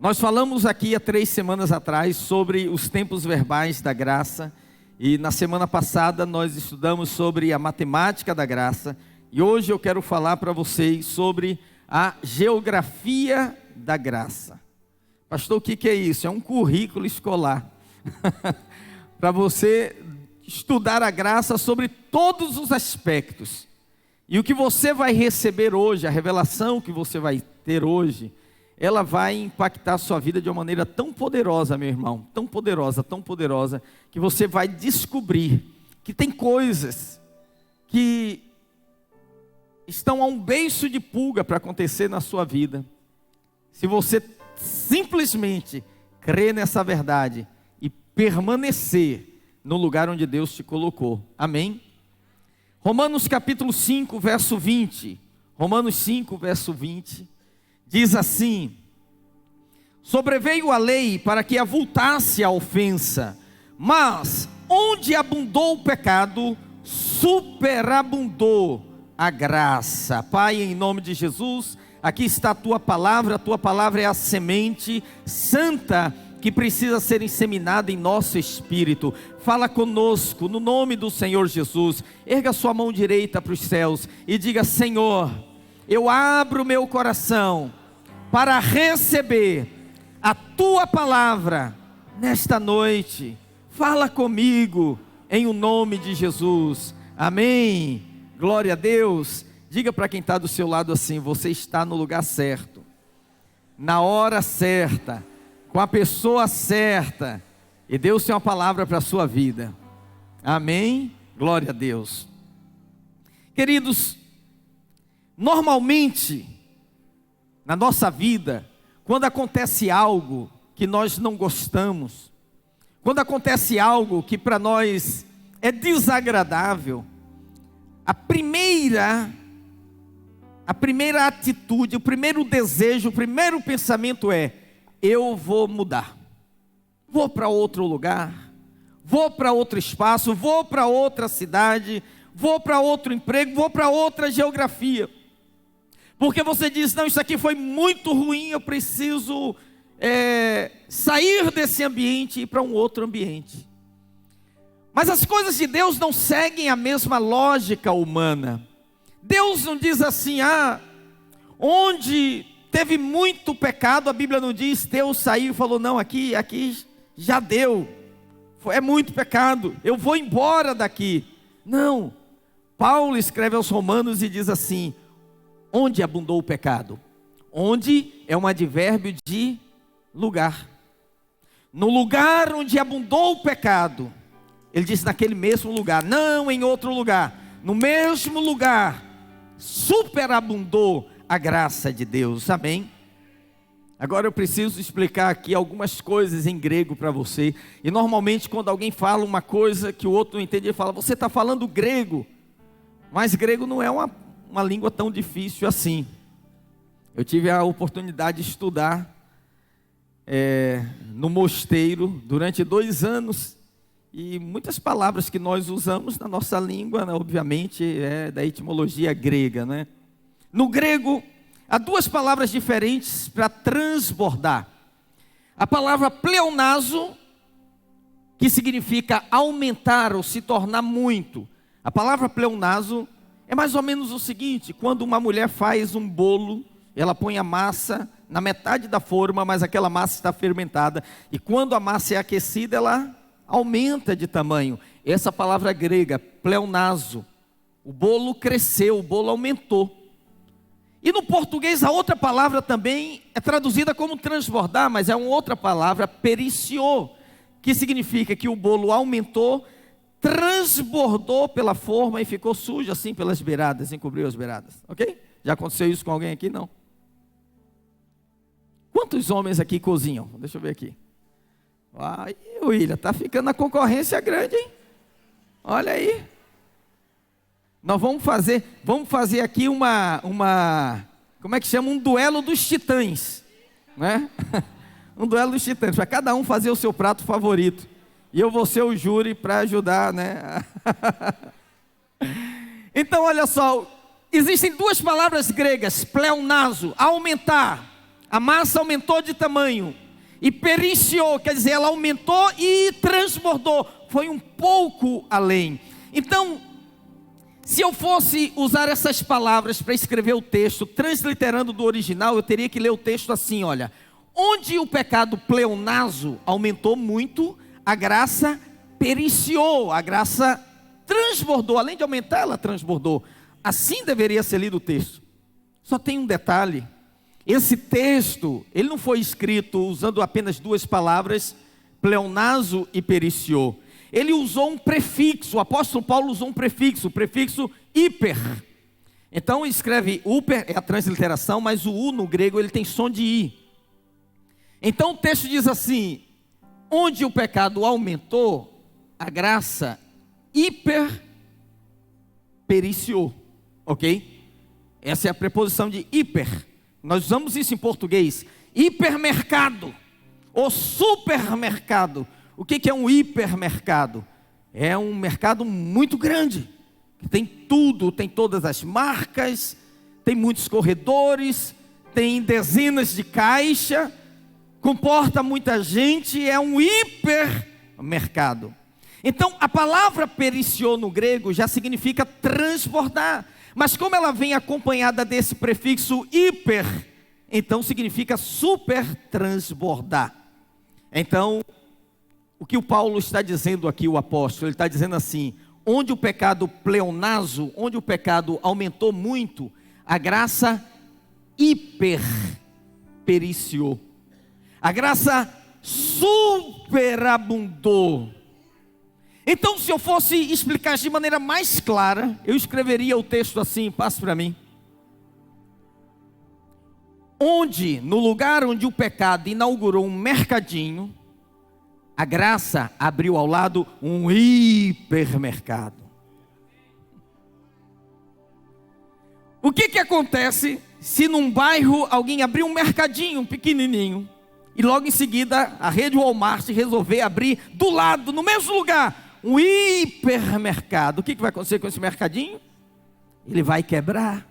Nós falamos aqui há 3 semanas atrás sobre os tempos verbais da graça. E na semana passada nós estudamos sobre a matemática da graça. E hoje eu quero falar para vocês sobre a geografia da graça. Pastor, o que é isso? É um currículo escolar. Para você estudar a graça sobre todos os aspectos. E o que você vai receber hoje, a revelação que você vai ter hoje, ela vai impactar a sua vida de uma maneira tão poderosa, meu irmão, tão poderosa, que você vai descobrir que tem coisas que estão a um beiço de pulga para acontecer na sua vida. Se você simplesmente crer nessa verdade e permanecer no lugar onde Deus te colocou. Amém? Romanos capítulo 5, verso 20. Romanos 5, verso 20. Diz assim: sobreveio a lei para que avultasse a ofensa, mas onde abundou o pecado, superabundou a graça. Pai, em nome de Jesus, aqui está a tua palavra é a semente santa que precisa ser inseminada em nosso espírito. Fala conosco, no nome do Senhor Jesus. Erga sua mão direita para os céus e diga: Senhor, eu abro meu coração para receber a tua palavra nesta noite. Fala comigo em o nome de Jesus. Amém. Glória a Deus. Diga para quem está do seu lado assim: você está no lugar certo, na hora certa, com a pessoa certa, e Deus tem uma palavra para a sua vida. Amém. Glória a Deus. Queridos, normalmente na nossa vida, quando acontece algo que nós não gostamos, quando acontece algo que para nós é desagradável, a primeira atitude, o primeiro desejo, o primeiro pensamento é: eu vou mudar, vou para outro lugar, vou para outro espaço, vou para outra cidade, vou para outro emprego, vou para outra geografia. Porque você diz: não, isso aqui foi muito ruim, eu preciso sair desse ambiente e ir para um outro ambiente. Mas as coisas de Deus não seguem a mesma lógica humana. Deus não diz assim: onde teve muito pecado, a Bíblia não diz, Deus saiu e falou: não, aqui já deu, é muito pecado, eu vou embora daqui. Não, Paulo escreve aos Romanos e diz assim: onde abundou o pecado? Onde é um advérbio de lugar. No lugar onde abundou o pecado, ele diz naquele mesmo lugar, não em outro lugar, no mesmo lugar, superabundou a graça de Deus. Amém? Agora eu preciso explicar aqui algumas coisas em grego para você. E normalmente quando alguém fala uma coisa que o outro não entende, ele fala: você está falando grego. Mas grego não é uma língua tão difícil assim. Eu tive a oportunidade de estudar no mosteiro durante 2 anos, e muitas palavras que nós usamos na nossa língua, né, obviamente é da etimologia grega, né? No grego há 2 palavras diferentes para transbordar. A palavra pleonazo, que significa aumentar ou se tornar muito. A palavra pleonazo é mais ou menos o seguinte: quando uma mulher faz um bolo, ela põe a massa na metade da forma, mas aquela massa está fermentada, e quando a massa é aquecida, ela aumenta de tamanho. Essa palavra grega, pleonazo, o bolo cresceu, o bolo aumentou. E no português a outra palavra também é traduzida como transbordar, mas é uma outra palavra, periciou, que significa que o bolo aumentou, transbordou pela forma e ficou sujo assim pelas beiradas, encobriu as beiradas, ok? Já aconteceu isso com alguém aqui? Não? Quantos homens aqui cozinham? Deixa eu ver aqui. Ai, William, tá ficando a concorrência grande, hein? Olha aí. Nós vamos fazer aqui uma como é que chama? Um duelo dos titãs, né? Um duelo dos titãs, para cada um fazer o seu prato favorito. E eu vou ser o júri para ajudar, né? Então olha só, existem 2 palavras gregas, pleonazo, aumentar, A massa aumentou de tamanho e periciou, quer dizer, ela aumentou e transbordou. Foi um pouco além. Então, se eu fosse usar essas palavras para escrever o texto, transliterando do original, eu teria que ler o texto assim, olha. Onde o pecado pleonazo aumentou muito, a graça periciou, a graça transbordou. Além de aumentar, ela transbordou. Assim deveria ser lido o texto. Só tem um detalhe. Esse texto, ele não foi escrito usando apenas duas palavras, pleonazo e periciou. Ele usou um prefixo, o apóstolo Paulo usou um prefixo, o prefixo hiper. Então escreve hiper, é a transliteração, mas o U no grego ele tem som de I. Então o texto diz assim: onde o pecado aumentou, a graça hiper periciou, ok? Essa é a preposição de hiper. Nós usamos isso em português, hipermercado ou supermercado. O que é um hipermercado? É um mercado muito grande, que tem tudo, tem todas as marcas, tem muitos corredores, tem dezenas de caixas, comporta muita gente, é um hipermercado. Então a palavra periciou no grego já significa transbordar, mas como ela vem acompanhada desse prefixo hiper, então significa super transbordar. Então, o que o Paulo está dizendo aqui, o apóstolo, ele está dizendo assim: onde o pecado pleonazo, onde o pecado aumentou muito, a graça hiper periciou. A graça superabundou. Então, se eu fosse explicar de maneira mais clara, eu escreveria o texto assim, passe para mim. Onde, no lugar onde o pecado inaugurou um mercadinho, a graça abriu ao lado um hipermercado. O que acontece se num bairro alguém abrir um mercadinho pequenininho e logo em seguida a rede Walmart resolver abrir do lado, no mesmo lugar, um hipermercado? O que vai acontecer com esse mercadinho? Ele vai quebrar.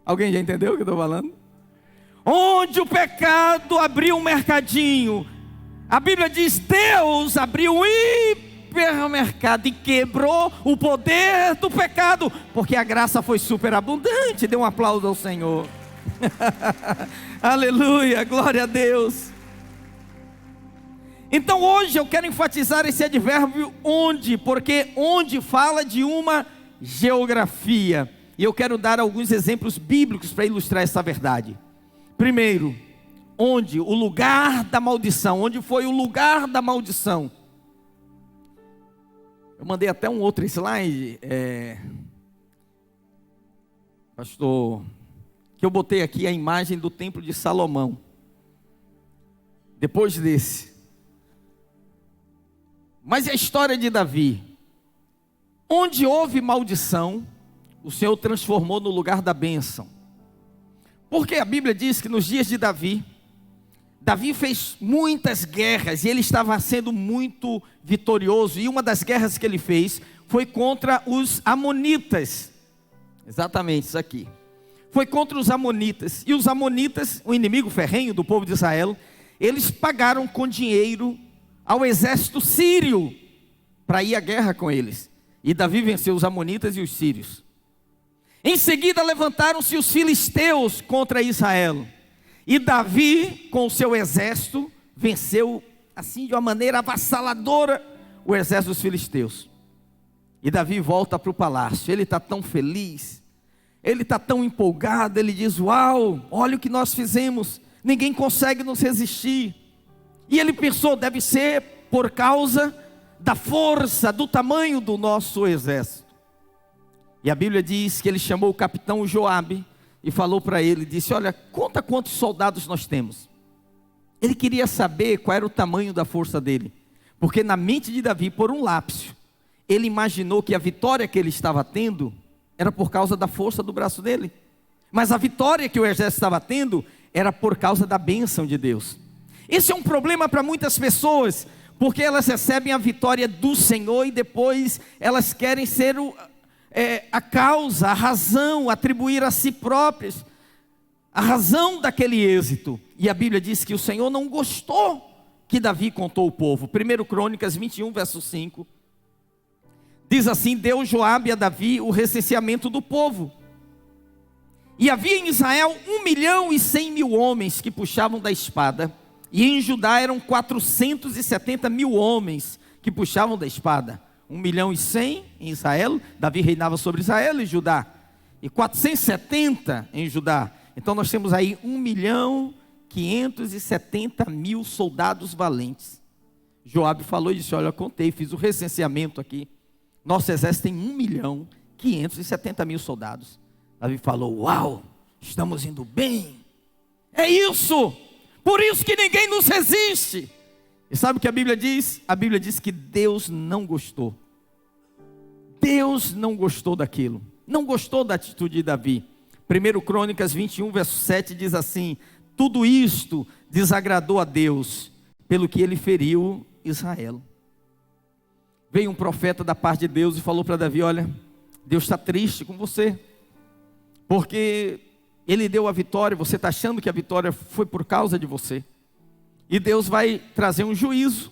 Alguém já entendeu o que eu estou falando? Onde o pecado abriu um mercadinho, a Bíblia diz: Deus abriu um hipermercado e quebrou o poder do pecado, porque a graça foi superabundante. Dê um aplauso ao Senhor. Aleluia, glória a Deus. Então hoje eu quero enfatizar esse advérbio onde, porque onde fala de uma geografia. E eu quero dar alguns exemplos bíblicos para ilustrar essa verdade. Primeiro, onde? O lugar da maldição. Onde foi o lugar da maldição? Eu mandei até um outro slide, pastor, que eu botei aqui a imagem do templo de Salomão. Depois desse. Mas a história de Davi. Onde houve maldição, o Senhor transformou no lugar da bênção. Porque a Bíblia diz que nos dias de Davi fez muitas guerras e ele estava sendo muito vitorioso. E uma das guerras que ele fez foi contra os amonitas. Exatamente isso aqui. Foi contra os amonitas. E os amonitas, o inimigo ferrenho do povo de Israel, eles pagaram com dinheiro ao exército sírio para ir à guerra com eles. E Davi venceu os amonitas e os sírios. Em seguida levantaram-se os filisteus contra Israel. E Davi, com o seu exército, venceu assim de uma maneira avassaladora o exército dos filisteus. E Davi volta para o palácio. Ele está tão feliz, ele está tão empolgado. Ele diz: uau, olha o que nós fizemos, ninguém consegue nos resistir. E ele pensou: deve ser por causa da força, do tamanho do nosso exército. E a Bíblia diz que ele chamou o capitão Joabe e falou para ele, disse: olha, conta quantos soldados nós temos. Ele queria saber qual era o tamanho da força dele, porque na mente de Davi, por um lapso, ele imaginou que a vitória que ele estava tendo era por causa da força do braço dele, mas a vitória que o exército estava tendo era por causa da bênção de Deus. Esse é um problema para muitas pessoas, porque elas recebem a vitória do Senhor e depois elas querem ser a causa, a razão, atribuir a si próprias. a razão daquele êxito. E a Bíblia diz que o Senhor não gostou que Davi contou o povo. 1 Crônicas 21, verso 5. Diz assim: deu Joabe a Davi o recenseamento do povo. E havia em Israel 1.100.000 homens que puxavam da espada. E em Judá eram 470.000 homens que puxavam da espada. 1.100.000 em Israel. Davi reinava sobre Israel e Judá. E 470 em Judá. Então nós temos aí 1.570.000 soldados valentes. Joabe falou e disse: olha, eu contei, fiz o recenseamento aqui. Nosso exército tem 1.570.000 soldados. Davi falou: uau, estamos indo bem. É isso, por isso que ninguém nos resiste. E sabe o que a Bíblia diz? A Bíblia diz que Deus não gostou. Deus não gostou daquilo. Não gostou da atitude de Davi. 1 Crônicas 21, verso 7 diz assim: tudo isto desagradou a Deus, pelo que ele feriu Israel. Veio um profeta da parte de Deus e falou para Davi: olha, Deus está triste com você, porque ele deu a vitória, você está achando que a vitória foi por causa de você. E Deus vai trazer um juízo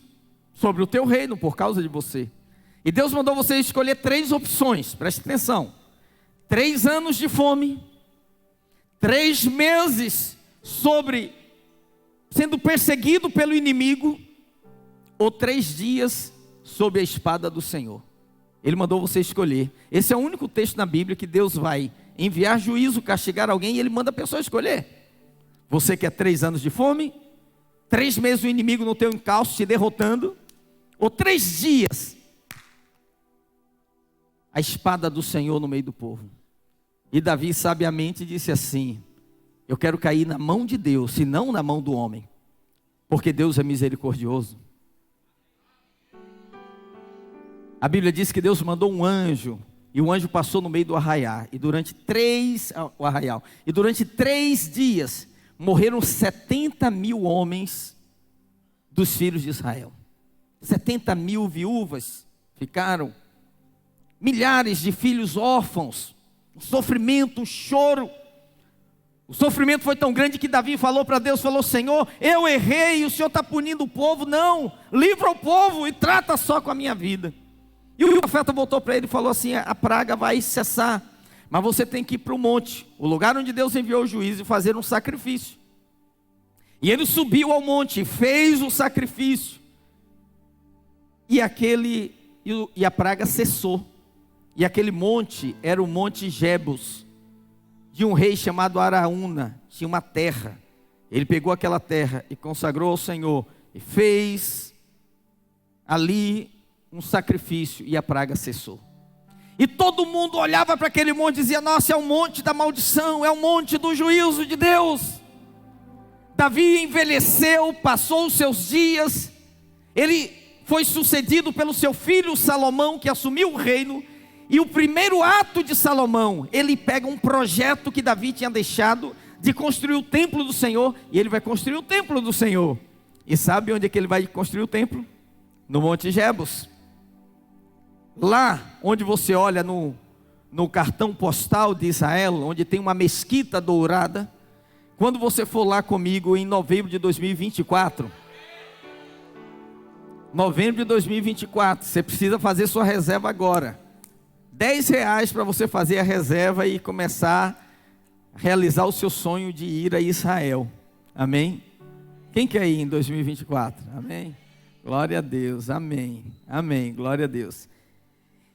sobre o teu reino por causa de você. E Deus mandou você escolher 3 opções, preste atenção: 3 anos de fome, 3 meses sendo perseguido pelo inimigo, ou 3 dias sob a espada do Senhor. Ele mandou você escolher. Esse é o único texto na Bíblia que Deus vai enviar juízo, castigar alguém, e Ele manda a pessoa escolher. Você quer 3 anos de fome, 3 meses o inimigo no teu encalço te derrotando, ou 3 dias a espada do Senhor no meio do povo. E Davi sabiamente disse assim: eu quero cair na mão de Deus, e não na mão do homem, porque Deus é misericordioso. A Bíblia diz que Deus mandou um anjo, e o anjo passou no meio do arraial, e durante 3 dias morreram 70.000 homens dos filhos de Israel. 70.000 viúvas ficaram, milhares de filhos órfãos, um sofrimento, um choro. O sofrimento foi tão grande que Davi falou para Deus, falou: Senhor, eu errei, o Senhor está punindo o povo. Não, livra o povo e trata só com a minha vida. E o profeta voltou para ele e falou assim: a praga vai cessar, mas você tem que ir para o monte, o lugar onde Deus enviou o juízo, e fazer um sacrifício. E ele subiu ao monte, fez o sacrifício, e a praga cessou. E aquele monte era o monte Jebus, de um rei chamado Araúna. Tinha uma terra. Ele pegou aquela terra e consagrou ao Senhor, e fez ali um sacrifício, e a praga cessou. E todo mundo olhava para aquele monte e dizia: nossa, é o monte da maldição, é o monte do juízo de Deus. Davi envelheceu, passou os seus dias, ele foi sucedido pelo seu filho Salomão, que assumiu o reino. E o primeiro ato de Salomão, ele pega um projeto que Davi tinha deixado, de construir o templo do Senhor, e ele vai construir o templo do Senhor. E sabe onde é que ele vai construir o templo? No Monte Jebus. Lá onde você olha no cartão postal de Israel, onde tem uma mesquita dourada. Quando você for lá comigo em novembro de 2024, você precisa fazer sua reserva agora. R$10 para você fazer a reserva e começar a realizar o seu sonho de ir a Israel. Amém? Quem quer ir em 2024? Amém? Glória a Deus, amém. Amém, glória a Deus.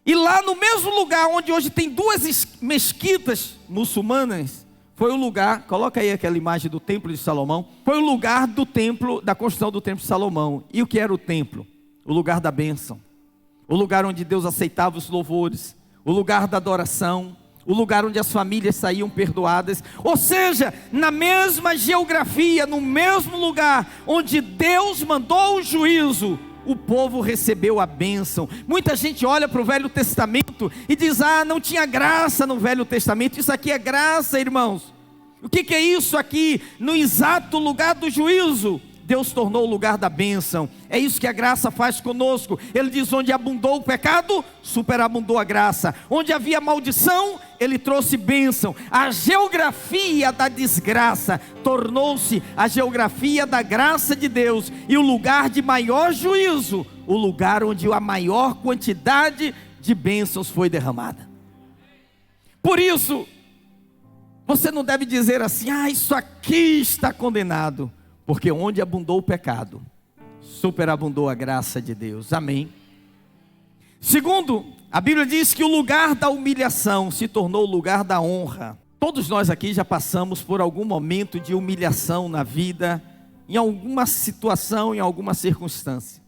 E lá no mesmo lugar onde hoje tem 2 mesquitas muçulmanas, foi o lugar, coloca aí aquela imagem do templo de Salomão, foi o lugar do templo, da construção do templo de Salomão. E o que era o templo? O lugar da bênção, o lugar onde Deus aceitava os louvores, o lugar da adoração, o lugar onde as famílias saíam perdoadas. Ou seja, na mesma geografia, no mesmo lugar onde Deus mandou o juízo, o povo recebeu a bênção. Muita gente olha para o Velho Testamento e diz: ah, não tinha graça no Velho Testamento. Isso aqui é graça, irmãos. O que é isso aqui? No exato lugar do juízo, Deus tornou o lugar da bênção. É isso que a graça faz conosco. Ele diz: onde abundou o pecado, superabundou a graça. Onde havia maldição, Ele trouxe bênção. A geografia da desgraça tornou-se a geografia da graça de Deus. E o lugar de maior juízo, o lugar onde a maior quantidade de bênçãos foi derramada. Por isso, você não deve dizer assim: isso aqui está condenado. Porque onde abundou o pecado, superabundou a graça de Deus. Amém. Segundo, a Bíblia diz que o lugar da humilhação se tornou o lugar da honra. Todos nós aqui já passamos por algum momento de humilhação na vida, em alguma situação, em alguma circunstância.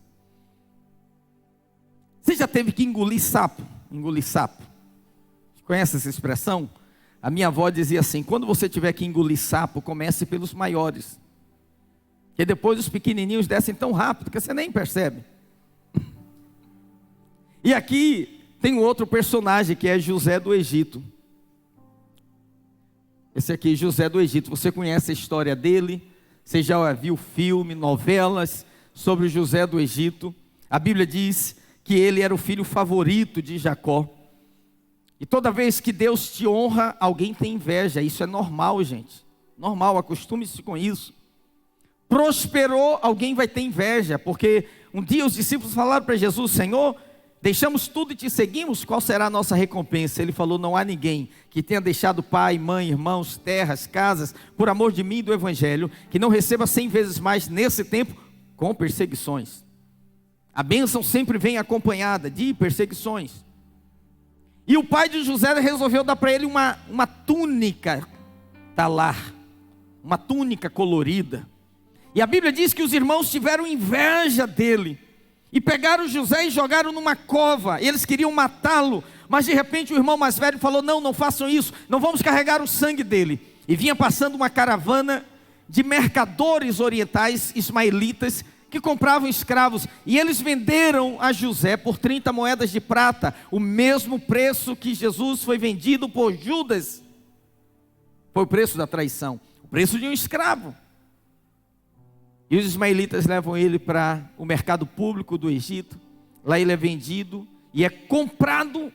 Você já teve que engolir sapo? Engolir sapo. Conhece essa expressão? A minha avó dizia assim: quando você tiver que engolir sapo, comece pelos maiores. Que depois os pequenininhos descem tão rápido que você nem percebe. E aqui tem um outro personagem que é José do Egito. Esse aqui, José do Egito, você conhece a história dele? Você já viu filme, novelas sobre José do Egito? A Bíblia diz que ele era o filho favorito de Jacó. E toda vez que Deus te honra, alguém tem inveja. Isso é normal, gente. Normal, acostume-se com isso. Prosperou, alguém vai ter inveja, porque um dia os discípulos falaram para Jesus: Senhor, deixamos tudo e te seguimos, qual será a nossa recompensa? Ele falou: não há ninguém que tenha deixado pai, mãe, irmãos, terras, casas, por amor de mim e do Evangelho, que não receba 100 vezes mais nesse tempo, com perseguições. A bênção sempre vem acompanhada de perseguições. E o pai de José resolveu dar para ele uma túnica talar, uma túnica colorida. E a Bíblia diz que os irmãos tiveram inveja dele, e pegaram José e jogaram numa cova. Eles queriam matá-lo, mas de repente o irmão mais velho falou: não façam isso, não vamos carregar o sangue dele. E vinha passando uma caravana de mercadores orientais, ismaelitas, que compravam escravos, e eles venderam a José por 30 moedas de prata, o mesmo preço que Jesus foi vendido por Judas. Foi o preço da traição, o preço de um escravo. E os ismaelitas levam ele para o mercado público do Egito. Lá ele é vendido e é comprado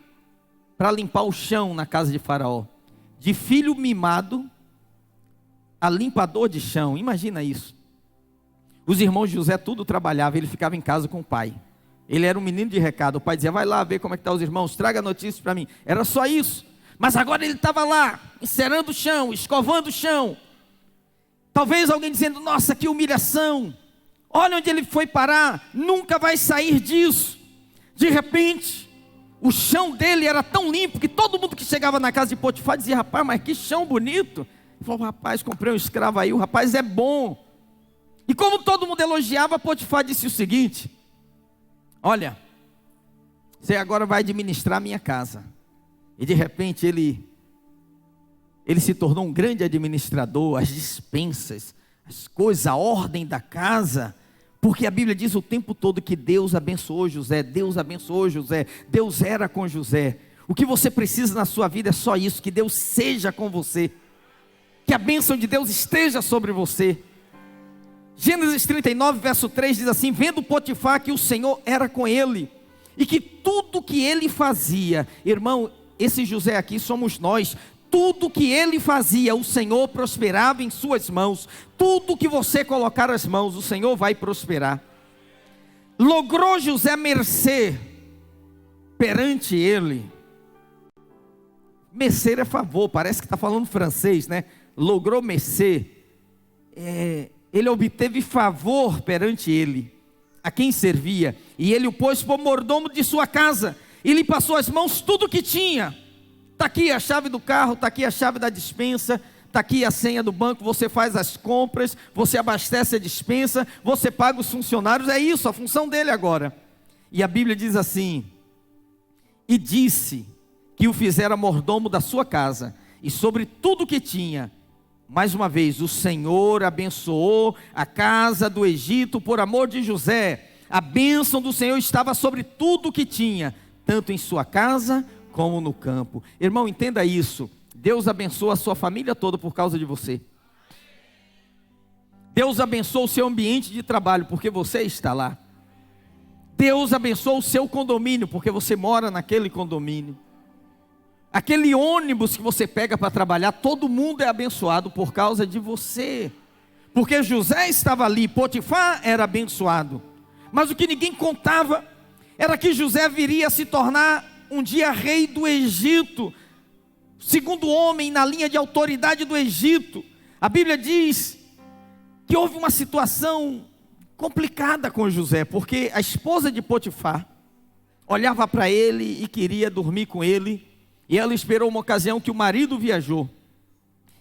para limpar o chão na casa de Faraó. De filho mimado a limpador de chão. Imagina isso. Os irmãos de José tudo trabalhava, ele ficava em casa com o pai. Ele era um menino de recado. O pai dizia: vai lá ver como é que estão os irmãos, traga notícias para mim. Era só isso. Mas agora ele estava lá, encerando o chão, escovando o chão. Talvez alguém dizendo: nossa, que humilhação, olha onde ele foi parar, nunca vai sair disso. De repente, o chão dele era tão limpo, que todo mundo que chegava na casa de Potifar dizia: rapaz, mas que chão bonito. Ele falou: rapaz, comprei um escravo aí, o rapaz é bom. E como todo mundo elogiava, Potifar disse o seguinte: olha, você agora vai administrar a minha casa. E de repente ele se tornou um grande administrador, as dispensas, as coisas, a ordem da casa, porque a Bíblia diz o tempo todo que Deus abençoou José, Deus abençoou José, Deus era com José. O que você precisa na sua vida é só isso, que Deus seja com você, que a bênção de Deus esteja sobre você. Gênesis 39, verso 3 diz assim: vendo Potifar que o Senhor era com ele, e que tudo que ele fazia, irmão, esse José aqui somos nós. Tudo que ele fazia, o Senhor prosperava em suas mãos. Tudo que você colocar as mãos, o Senhor vai prosperar. Logrou José mercê perante ele. Mercer é favor, parece que está falando francês, né? Logrou mercê. Ele obteve favor perante ele, a quem servia. E ele o pôs por mordomo de sua casa. E lhe passou as mãos tudo que tinha. Está aqui a chave do carro, está aqui a chave da despensa, está aqui a senha do banco, você faz as compras, você abastece a despensa, você paga os funcionários, é isso, a função dele agora. E a Bíblia diz assim: e disse que o fizera mordomo da sua casa, e sobre tudo que tinha. Mais uma vez, o Senhor abençoou a casa do Egito por amor de José. A bênção do Senhor estava sobre tudo que tinha, tanto em sua casa como no campo. Irmão, entenda isso: Deus abençoa a sua família toda por causa de você. Deus abençoa o seu ambiente de trabalho, porque você está lá. Deus abençoa o seu condomínio, porque você mora naquele condomínio. Aquele ônibus que você pega para trabalhar, todo mundo é abençoado por causa de você. Porque José estava ali, Potifar era abençoado. Mas o que ninguém contava era que José viria a se tornar um dia rei do Egito, segundo homem na linha de autoridade do Egito. A Bíblia diz que houve uma situação complicada com José, porque a esposa de Potifar olhava para ele e queria dormir com ele, e ela esperou uma ocasião que o marido viajou,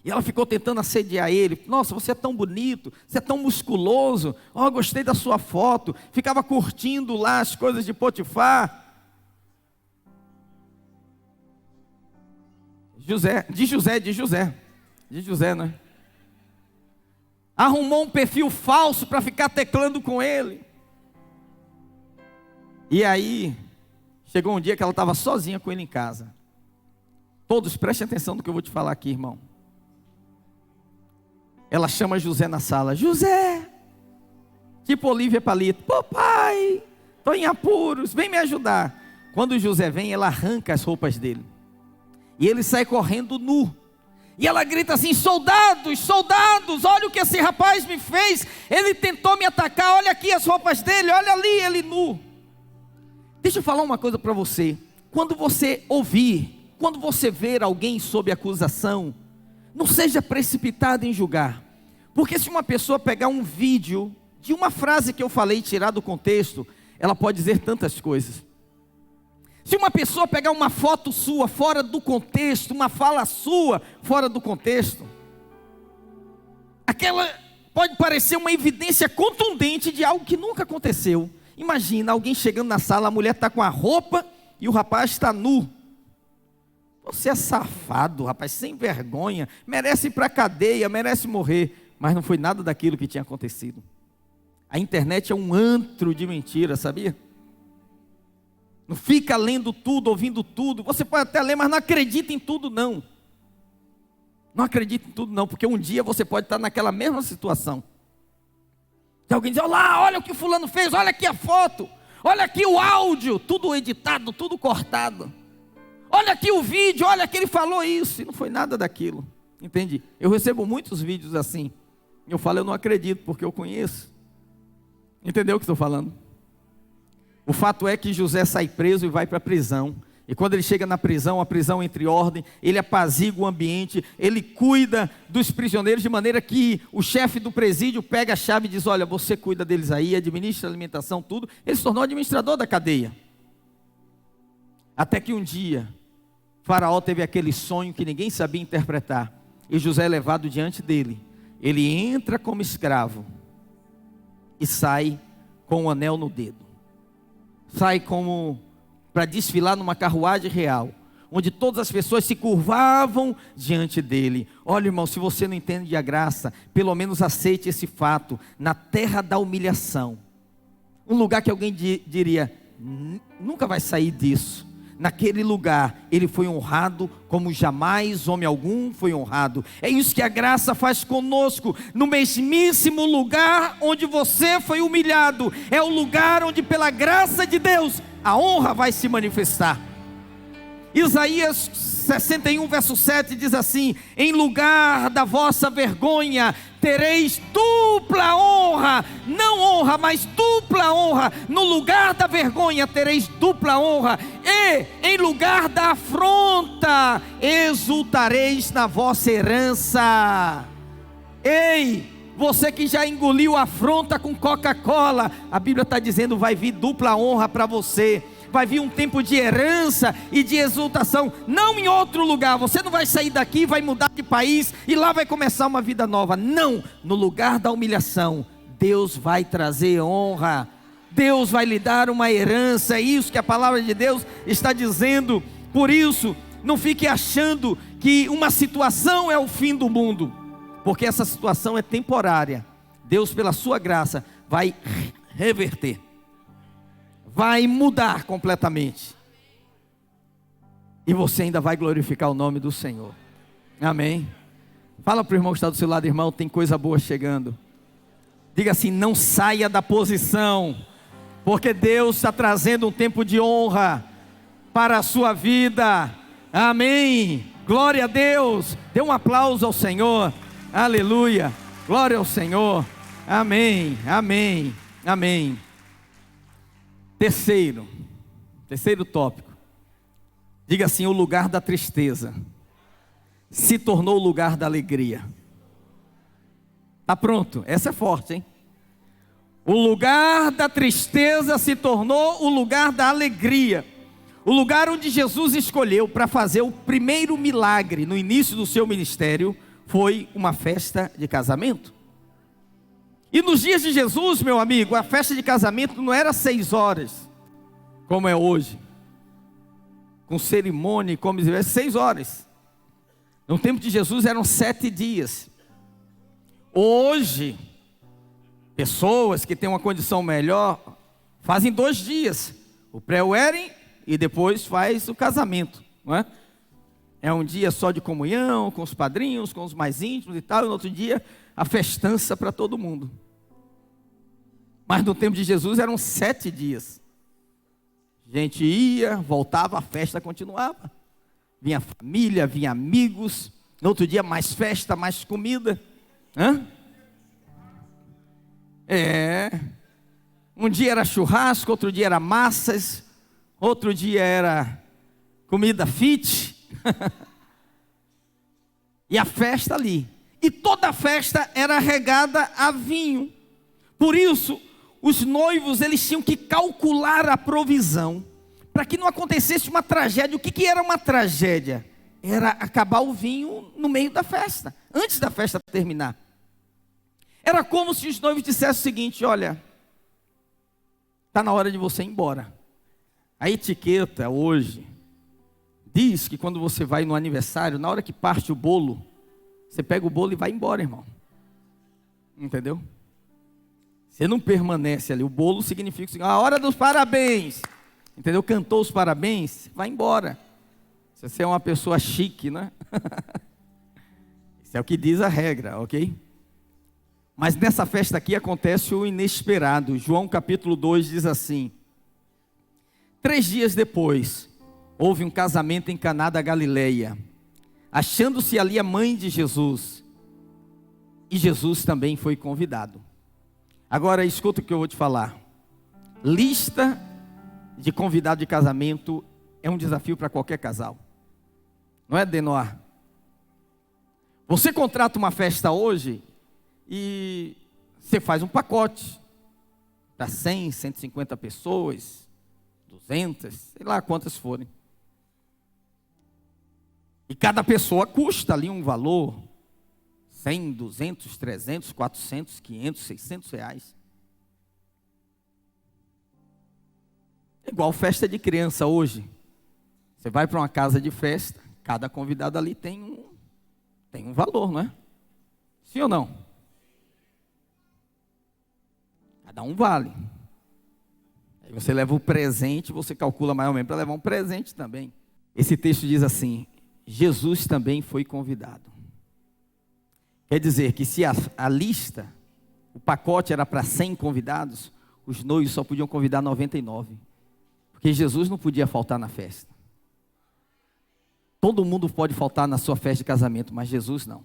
e ela ficou tentando assediar ele. Nossa, você é tão bonito, você é tão musculoso, gostei da sua foto. Ficava curtindo lá as coisas de Potifar. De José, né? Arrumou um perfil falso para ficar teclando com ele. E aí, chegou um dia que ela estava sozinha com ele em casa. Todos prestem atenção no que eu vou te falar aqui, irmão. Ela chama José na sala. José, tipo Olívia Palito. Papai, estou em apuros, vem me ajudar. Quando José vem, ela arranca as roupas dele. E ele sai correndo nu. E ela grita assim: soldados, soldados, olha o que esse rapaz me fez. Ele tentou me atacar, olha aqui as roupas dele, olha ali ele nu. Deixa eu falar uma coisa para você. Quando você ouvir, quando você ver alguém sob acusação, não seja precipitado em julgar. Porque se uma pessoa pegar um vídeo de uma frase que eu falei e tirar do contexto, ela pode dizer tantas coisas. Se uma pessoa pegar uma foto sua fora do contexto, uma fala sua fora do contexto, aquela pode parecer uma evidência contundente de algo que nunca aconteceu. Imagina alguém chegando na sala, a mulher está com a roupa e o rapaz está nu. Você é safado, rapaz, sem vergonha, merece ir para a cadeia, merece morrer. Mas não foi nada daquilo que tinha acontecido. A internet é um antro de mentira, sabia? Não fica lendo tudo, ouvindo tudo. Você pode até ler, mas não acredita em tudo não. Não acredita em tudo não, porque um dia você pode estar naquela mesma situação. Se alguém diz: olha o que fulano fez, olha aqui a foto, olha aqui o áudio, tudo editado, tudo cortado. Olha aqui o vídeo, olha que ele falou isso, e não foi nada daquilo. Entende? Eu recebo muitos vídeos assim. Eu falo: eu não acredito, porque eu conheço. Entendeu o que estou falando? O fato é que José sai preso e vai para a prisão. E quando ele chega na prisão, a prisão entra em ordem, ele apazigua o ambiente, ele cuida dos prisioneiros, de maneira que o chefe do presídio pega a chave e diz: olha, você cuida deles aí, administra a alimentação, tudo. Ele se tornou administrador da cadeia. Até que um dia, Faraó teve aquele sonho que ninguém sabia interpretar, e José é levado diante dele. Ele entra como escravo e sai com um anel no dedo. Sai como para desfilar numa carruagem real, onde todas as pessoas se curvavam diante dele. Olha, irmão, se você não entende a graça, pelo menos aceite esse fato. Na terra da humilhação, um lugar que alguém diria: nunca vai sair disso. Naquele lugar, ele foi honrado como jamais homem algum foi honrado. É isso que a graça faz conosco. No mesmíssimo lugar onde você foi humilhado, é o lugar onde, pela graça de Deus, a honra vai se manifestar. Isaías 61, verso 7 diz assim: em lugar da vossa vergonha tereis dupla honra. Não honra, mas dupla honra. No lugar da vergonha tereis dupla honra. E em lugar da afronta exultareis na vossa herança. Ei, você que já engoliu afronta com Coca-Cola, a Bíblia está dizendo: vai vir dupla honra para você. Vai vir um tempo de herança e de exultação, não em outro lugar. Você não vai sair daqui, vai mudar de país e lá vai começar uma vida nova. Não, no lugar da humilhação, Deus vai trazer honra. Deus vai lhe dar uma herança. É isso que a palavra de Deus está dizendo. Por isso, não fique achando que uma situação é o fim do mundo, porque essa situação é temporária. Deus, pela sua graça, vai reverter, vai mudar completamente, e você ainda vai glorificar o nome do Senhor. Amém? Fala para o irmão que está do seu lado: irmão, tem coisa boa chegando. Diga assim: não saia da posição, porque Deus está trazendo um tempo de honra para a sua vida. Amém. Glória a Deus. Dê um aplauso ao Senhor. Aleluia. Glória ao Senhor. Amém. Amém. Amém. Terceiro tópico. Diga assim: o lugar da tristeza se tornou o lugar da alegria. Tá pronto? Essa é forte, hein? O lugar da tristeza se tornou o lugar da alegria. O lugar onde Jesus escolheu para fazer o primeiro milagre no início do seu ministério foi uma festa de casamento. E nos dias de Jesus, meu amigo, a festa de casamento não era 6 horas, como é hoje, com cerimônia, como se tivesse 6 horas. No tempo de Jesus eram 7 dias. Hoje, pessoas que têm uma condição melhor fazem 2 dias, o pré-wedding e depois faz o casamento, não é? É um dia só de comunhão, com os padrinhos, com os mais íntimos e tal, e no outro dia a festança para todo mundo. Mas no tempo de Jesus eram 7 dias. A gente ia, voltava, a festa continuava. Vinha família, vinha amigos, no outro dia mais festa, mais comida. Um dia era churrasco, outro dia era massas, outro dia era comida fit. E a festa ali. E toda a festa era regada a vinho. Por isso, os noivos, eles tinham que calcular a provisão, para que não acontecesse uma tragédia. O que era uma tragédia? Era acabar o vinho no meio da festa, antes da festa terminar. Era como se os noivos dissessem o seguinte: olha, está na hora de você ir embora. A etiqueta hoje diz que quando você vai no aniversário, na hora que parte o bolo, você pega o bolo e vai embora, irmão. Entendeu? Você não permanece ali. O bolo significa a hora dos parabéns. Entendeu? Cantou os parabéns, vai embora. Se você é uma pessoa chique, né? Isso é o que diz a regra, ok? Mas nessa festa aqui acontece o inesperado. João capítulo 2 diz assim: 3 dias depois, houve um casamento em Caná da Galileia, achando-se ali a mãe de Jesus, e Jesus também foi convidado. Agora escuta o que eu vou te falar. Lista de convidado de casamento é um desafio para qualquer casal. Não é, Denoir? Você contrata uma festa hoje e você faz um pacote para 100, 150 pessoas, 200, sei lá quantas forem. E cada pessoa custa ali um valor, 100, 200, 300, 400, 500, 600 reais. É igual festa de criança hoje. Você vai para uma casa de festa, cada convidado ali tem um valor, não é? Sim ou não? Cada um vale. Aí você leva o presente, você calcula mais ou menos para levar um presente também. Esse texto diz assim: Jesus também foi convidado. Quer dizer que se a lista, o pacote era para 100 convidados, os noivos só podiam convidar 99. Porque Jesus não podia faltar na festa. Todo mundo pode faltar na sua festa de casamento, mas Jesus não.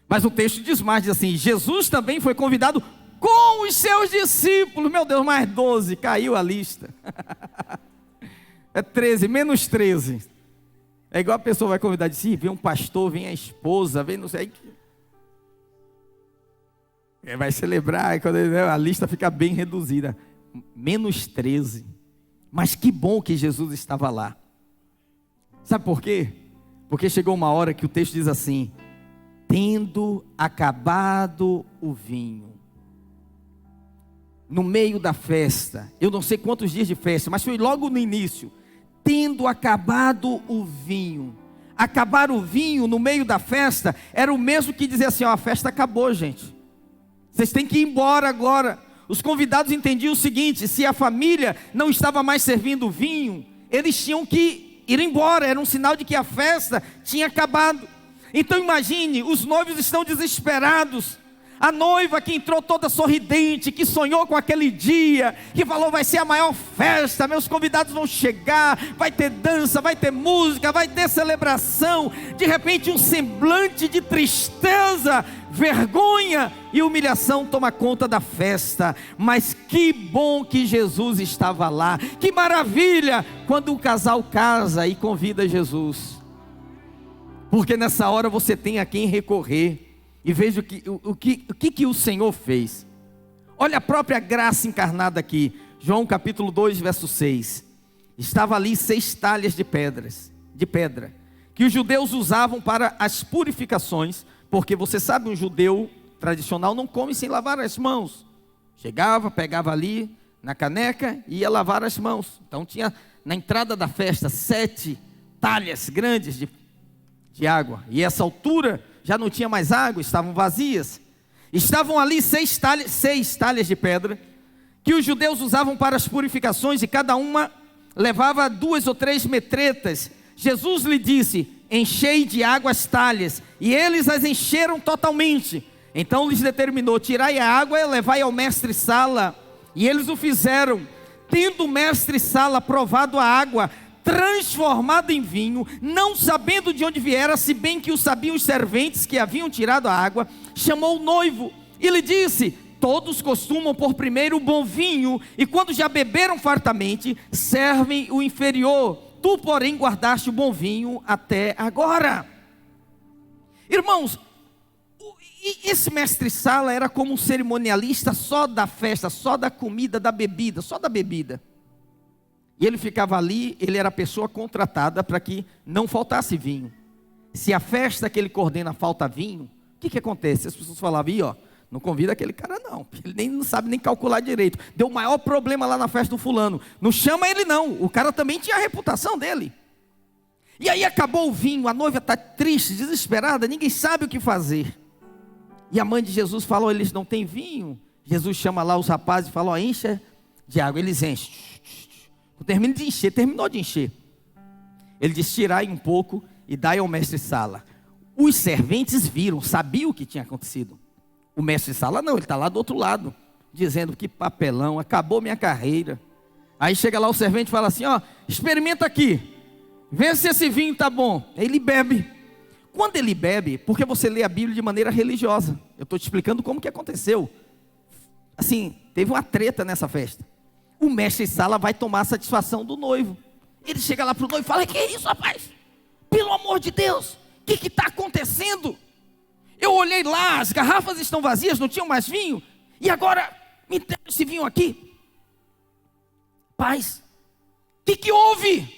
Mas o texto diz mais, diz assim: Jesus também foi convidado com os seus discípulos. Meu Deus, mais 12, caiu a lista. É 13, menos 13. É igual a pessoa vai convidar de si, vem um pastor, vem a esposa, vem não sei. Vai celebrar, e quando a lista fica bem reduzida. Menos 13. Mas que bom que Jesus estava lá. Sabe por quê? Porque chegou uma hora que o texto diz assim: tendo acabado o vinho. No meio da festa, eu não sei quantos dias de festa, mas foi logo no início. Tendo acabado o vinho. Acabar o vinho no meio da festa era o mesmo que dizer assim: ó, a festa acabou, gente. Vocês têm que ir embora agora. Os convidados entendiam o seguinte: se a família não estava mais servindo vinho, eles tinham que ir embora. Era um sinal de que a festa tinha acabado. Então imagine, os noivos estão desesperados. A noiva que entrou toda sorridente, que sonhou com aquele dia, que falou: vai ser a maior festa, meus convidados vão chegar, vai ter dança, vai ter música, vai ter celebração. De repente um semblante de tristeza, vergonha e humilhação toma conta da festa. Mas que bom que Jesus estava lá. Que maravilha quando o casal casa e convida Jesus, porque nessa hora você tem a quem recorrer. E veja o que o Senhor fez. Olha a própria graça encarnada aqui. João capítulo 2, verso 6. Estava ali 6 talhas de pedra, que os judeus usavam para as purificações, porque você sabe, um judeu tradicional não come sem lavar as mãos. Chegava, pegava ali na caneca e ia lavar as mãos. Então tinha na entrada da festa 7 talhas grandes de água. E essa altura já não tinha mais água, estavam vazias. Estavam ali 6 talhas de pedra, que os judeus usavam para as purificações, e cada uma levava 2 ou 3 metretas. Jesus lhe disse: enchei de água as talhas, e eles as encheram totalmente. Então lhes determinou: tirai a água e levai ao mestre-sala. E eles o fizeram. Tendo o mestre-sala provado a água transformada em vinho, não sabendo de onde viera, se bem que o sabiam os serventes que haviam tirado a água, chamou o noivo e lhe disse: todos costumam pôr primeiro o bom vinho, e quando já beberam fartamente, servem o inferior. Tu, porém, guardaste o bom vinho até agora. Irmãos, esse mestre-sala era como um cerimonialista só da festa, só da comida, da bebida, só da bebida. E ele ficava ali, ele era a pessoa contratada para que não faltasse vinho. Se a festa que ele coordena falta vinho, o que acontece? As pessoas falavam: ó, não convida aquele cara não, ele não sabe nem calcular direito. Deu o maior problema lá na festa do fulano. Não chama ele não, o cara também tinha a reputação dele. E aí acabou o vinho, a noiva está triste, desesperada, ninguém sabe o que fazer. E a mãe de Jesus falou: eles não têm vinho. Jesus chama lá os rapazes e fala: ó, encha de água. Eles enchem. Terminou de encher. Ele diz: tirai um pouco e dai ao mestre-sala. Os serventes viram, sabiam o que tinha acontecido. O mestre-sala não, ele está lá do outro lado, dizendo: que papelão, acabou minha carreira. Aí chega lá o servente e fala assim: ó, experimenta aqui, vê se esse vinho está bom. Aí ele bebe. Quando ele bebe, porque você lê a Bíblia de maneira religiosa, eu estou te explicando como que aconteceu. Assim, teve uma treta nessa festa. O mestre-sala vai tomar a satisfação do noivo. Ele chega lá para o noivo e fala: que é isso, rapaz? Pelo amor de Deus, o que está acontecendo? Eu olhei lá, as garrafas estão vazias, não tinham mais vinho, e agora me entrega esse vinho aqui. Paz, o que houve?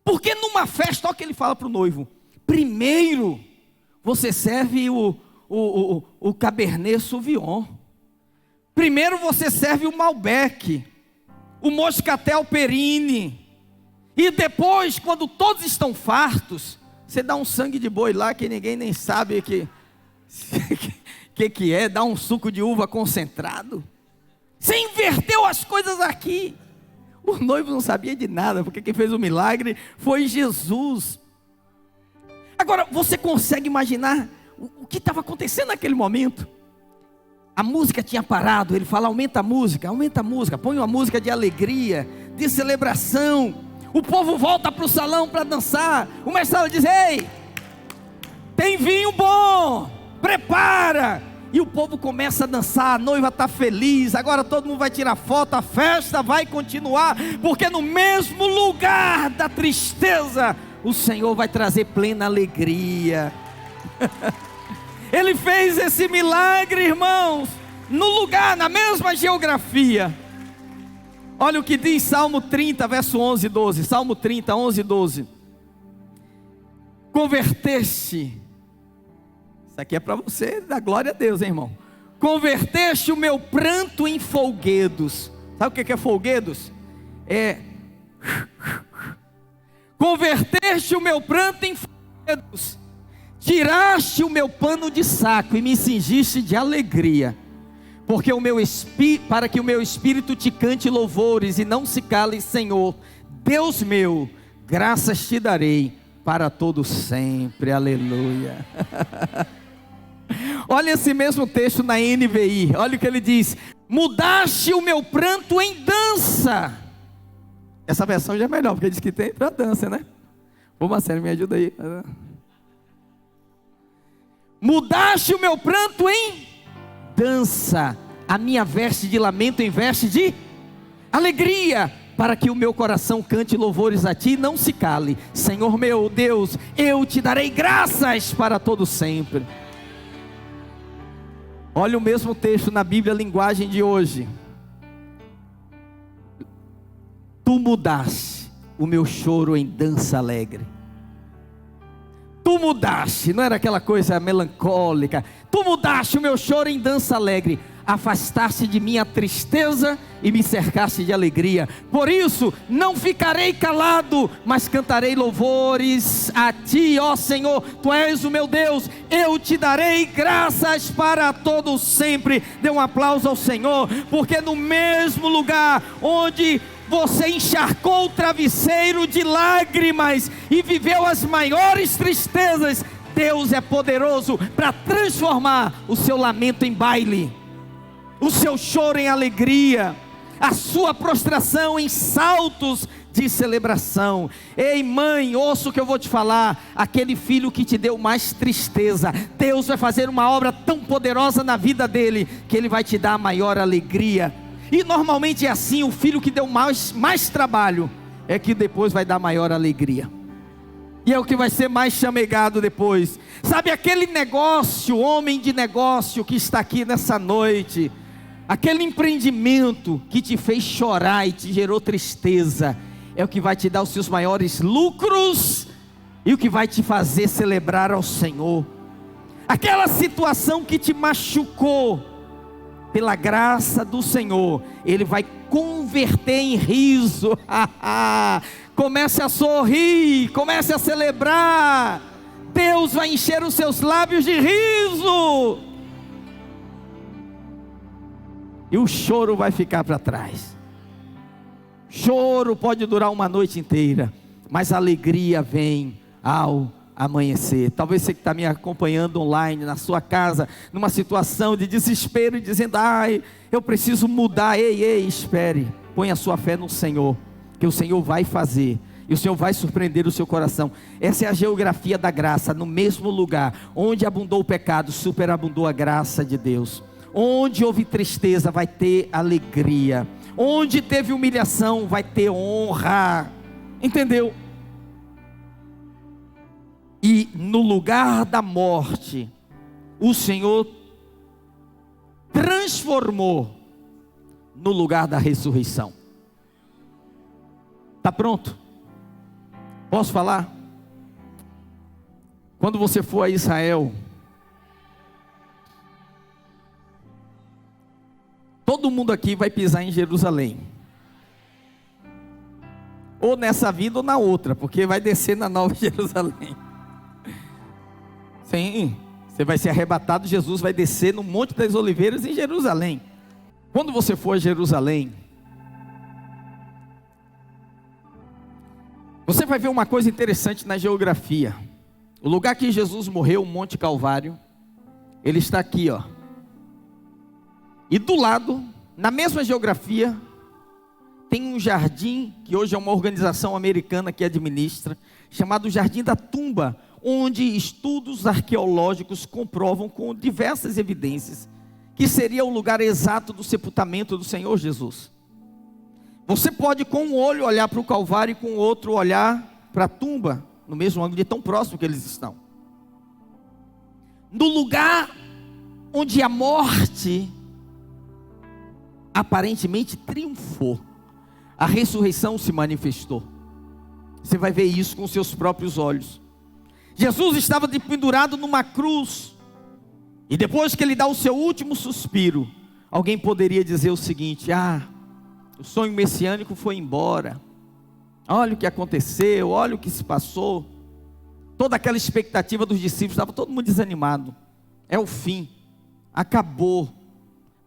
Porque numa festa, olha o que ele fala para o noivo: primeiro você serve o Cabernet Sauvignon. Primeiro você serve o Malbec, o Moscatel Perine. E depois, quando todos estão fartos, você dá um sangue de boi lá que ninguém nem sabe que é. Dá um suco de uva concentrado. Você inverteu as coisas aqui. O noivo não sabia de nada, porque quem fez o milagre foi Jesus. Agora, você consegue imaginar o que estava acontecendo naquele momento? A música tinha parado. Ele fala: aumenta a música, põe uma música de alegria, de celebração. O povo volta para o salão para dançar. O mestre diz: ei, tem vinho bom, prepara. E o povo começa a dançar, a noiva está feliz. Agora todo mundo vai tirar foto, a festa vai continuar, porque no mesmo lugar da tristeza, o Senhor vai trazer plena alegria. Ele fez esse milagre, irmãos, no lugar, na mesma geografia. Olha o que diz Salmo 30, verso 11 e 12. Salmo 30, 11 e 12. Converteste, isso aqui é para você dar glória a Deus, hein, irmão? Converteste o meu pranto em folguedos. Sabe o que é folguedos? Converteste o meu pranto em folguedos. Tiraste o meu pano de saco e me cingiste de alegria, porque para que o meu espírito te cante louvores e não se cale, Senhor, Deus meu, graças te darei para todo sempre. Aleluia. Olha esse mesmo texto na NVI, olha o que ele diz: mudaste o meu pranto em dança. Essa versão já é melhor, porque diz que tem para dança, né? Ô Marcelo, me ajuda aí. Mudaste o meu pranto em dança, a minha veste de lamento em veste de alegria, para que o meu coração cante louvores a ti e não se cale. Senhor meu Deus, eu te darei graças para todo sempre. Olha o mesmo texto na Bíblia, linguagem de hoje. Tu mudaste o meu choro em dança alegre. Tu mudaste, não era aquela coisa melancólica. Tu mudaste o meu choro em dança alegre. Afastaste de mim a tristeza e me cercaste de alegria. Por isso não ficarei calado, mas cantarei louvores a ti, ó Senhor. Tu és o meu Deus, eu te darei graças para todo sempre. Dê um aplauso ao Senhor, porque no mesmo lugar onde você encharcou o travesseiro de lágrimas e viveu as maiores tristezas, Deus é poderoso para transformar o seu lamento em baile, o seu choro em alegria, a sua prostração em saltos de celebração. Ei mãe, ouça o que eu vou te falar. Aquele filho que te deu mais tristeza, Deus vai fazer uma obra tão poderosa na vida dele, que ele vai te dar a maior alegria. E normalmente é assim: o filho que deu mais trabalho é que depois vai dar maior alegria, e é o que vai ser mais chamegado depois. Sabe aquele negócio, homem de negócio que está aqui nessa noite, aquele empreendimento que te fez chorar e te gerou tristeza, é o que vai te dar os seus maiores lucros e o que vai te fazer celebrar ao Senhor. Aquela situação que te machucou, pela graça do Senhor, Ele vai converter em riso. Comece a sorrir, comece a celebrar. Deus vai encher os seus lábios de riso, e o choro vai ficar para trás. Choro pode durar uma noite inteira, mas a alegria vem ao amanhecer. Talvez você que está me acompanhando online, na sua casa, numa situação de desespero, e dizendo: ai, eu preciso mudar. Ei, espere, põe a sua fé no Senhor, que o Senhor vai fazer, e o Senhor vai surpreender o seu coração. Essa é a geografia da graça. No mesmo lugar onde abundou o pecado, superabundou a graça de Deus. Onde houve tristeza, vai ter alegria. Onde teve humilhação, vai ter honra. Entendeu? E no lugar da morte, o Senhor transformou no lugar da ressurreição. Está pronto? Posso falar? Quando você for a Israel, todo mundo aqui vai pisar em Jerusalém, ou nessa vida ou na outra, porque vai descer na Nova Jerusalém. Sim, você vai ser arrebatado. Jesus vai descer no Monte das Oliveiras em Jerusalém. Quando você for a Jerusalém, você vai ver uma coisa interessante na geografia. O lugar que Jesus morreu, o Monte Calvário, ele está aqui, ó. E do lado, na mesma geografia, tem um jardim, que hoje é uma organização americana que administra, chamado Jardim da Tumba, onde estudos arqueológicos comprovam com diversas evidências que seria o lugar exato do sepultamento do Senhor Jesus. Você pode com um olho olhar para o Calvário e com o outro olhar para a tumba, no mesmo ângulo, de tão próximo que eles estão. No lugar onde a morte aparentemente triunfou, a ressurreição se manifestou. Você vai ver isso com seus próprios olhos. Jesus estava pendurado numa cruz, e depois que ele dá o seu último suspiro, alguém poderia dizer o seguinte: o sonho messiânico foi embora, olha o que aconteceu, olha o que se passou. Toda aquela expectativa dos discípulos, estava todo mundo desanimado, é o fim, acabou.